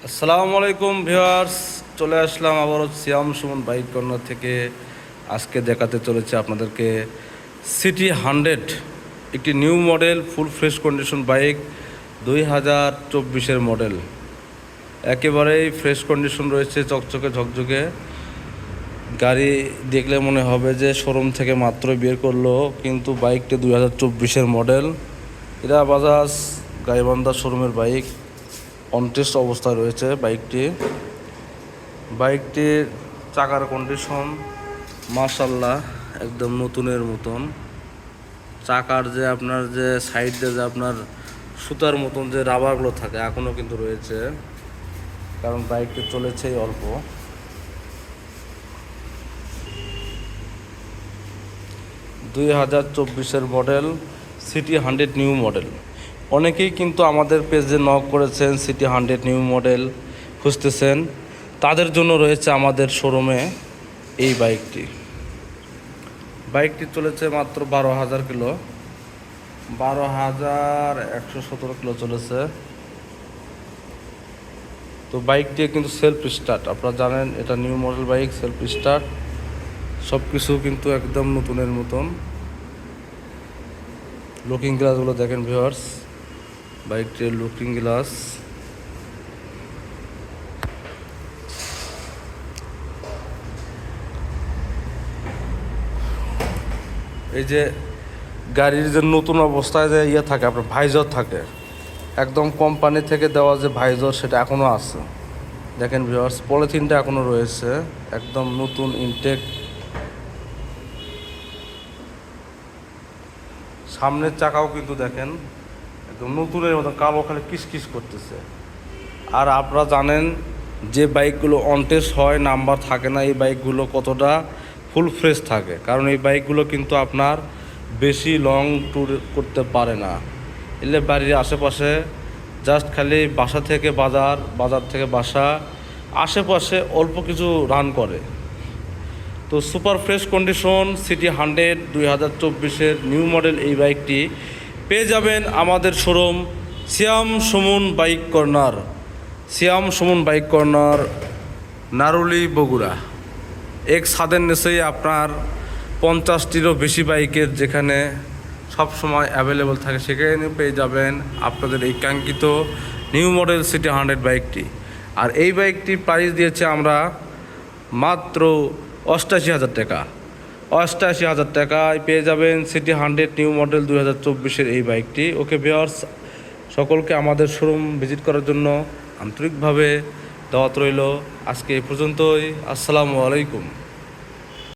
আসসালামু আলাইকুম ভিউয়ার্স, চলে আসলাম আবারও সিয়াম সুমন বাইক কর্নার থেকে। আজকে দেখাতে চলেছে আপনাদেরকে সিটি 100, একটি new model full fresh condition bike, 2024-এর মডেল। একেবারেই ফ্রেশ কন্ডিশন রয়েছে, চকচকে ঝকঝকে। গাড়ি দেখলে মনে হবে যে শোরুম থেকে মাত্র বের করলো, কিন্তু বাইকটি 2024-এর মডেল। এটা বাজাজ গাইবান্ধা শোরুমের বাইক। অনটেস্ট অবস্থায় রয়েছে বাইকটির চাকার কন্ডিশন মাশাআল্লাহ একদম নতুনের মতন। চাকার যে আপনার যে সাইড দিয়ে যে আপনার সুতার মতন যে রাবারগুলো থাকে এখনও কিন্তু রয়েছে, কারণ বাইকটি চলেছেই অল্প। 2024-এর মডেল সিটি 100 নিউ মডেল। অনেকেই কিন্তু আমাদের পেজে নক করেছেন, সিটি 100 নিউ মডেল খুঁজতেছেন, তাদের জন্য রয়েছে আমাদের শোরুমে এই বাইকটি চলেছে মাত্র 12,000 কিলো, 12,117 কিলো চলেছে। তো বাইকটি কিন্তু সেলফ স্টার্ট, আপনারা জানেন এটা new model bike, self start, সব কিছু কিন্তু একদম নতুনের মতন। লুকিং গ্লাসগুলো দেখেন ভিউয়ার্স, বাইকটির লুকিং গ্লাস। এই যে গাড়ির যে নতুন অবস্থায় যে থাকে আপনার ভাইজর থাকে, একদম কোম্পানি থেকে দেওয়া যে ভাইজর সেটা এখনও আছে। দেখেন ভিউয়ার্স, পলিথিনটা এখনও রয়েছে, একদম নতুন ইনটেক। সামনের চাকাও কিন্তু দেখেন একদম নতুনের মতো কালো, খালি কিসকিস করতেছে। আর আপনারা জানেন যে বাইকগুলো অনটেস্ট হয়, নাম্বার থাকে না, এই বাইকগুলো কতটা ফুল ফ্রেশ থাকে, কারণ এই বাইকগুলো কিন্তু আপনার বেশি লং ট্যুর করতে পারে না। এলে বাড়ির আশেপাশে জাস্ট খালি বাসা থেকে বাজার, বাজার থেকে বাসা, আশেপাশে অল্প কিছু রান করে। তো সুপার ফ্রেশ কন্ডিশন সিটি 100 2024-এর নিউ মডেল এই বাইকটি পেয়ে যাবেন আমাদের showroom Siam Suman bike corner. Siam Suman bike corner, Naruli, Bogura. এক ছাদের নিচেই আপনার 50টিরও বেশি বাইকের যেখানে সব সময় অ্যাভেলেবল থাকে, সেখানে পেয়ে যাবেন আপনাদের এই কাঙ্ক্ষিত নিউ মডেল সিটি 100 বাইকটি। আর এই বাইকটির প্রাইস দিয়েছে আমরা মাত্র 88,000 টাকা। 88,000 টাকায় পেয়ে যাবেন সিটি 100 নিউ মডেল 2024-এর এই বাইকটি। ওকে ভিউয়ার্স, সকলকে আমাদের শোরুম ভিজিট করার জন্য আন্তরিকভাবে দাওয়াত রইল। আজকে এই পর্যন্তই। আসসালামু আলাইকুম।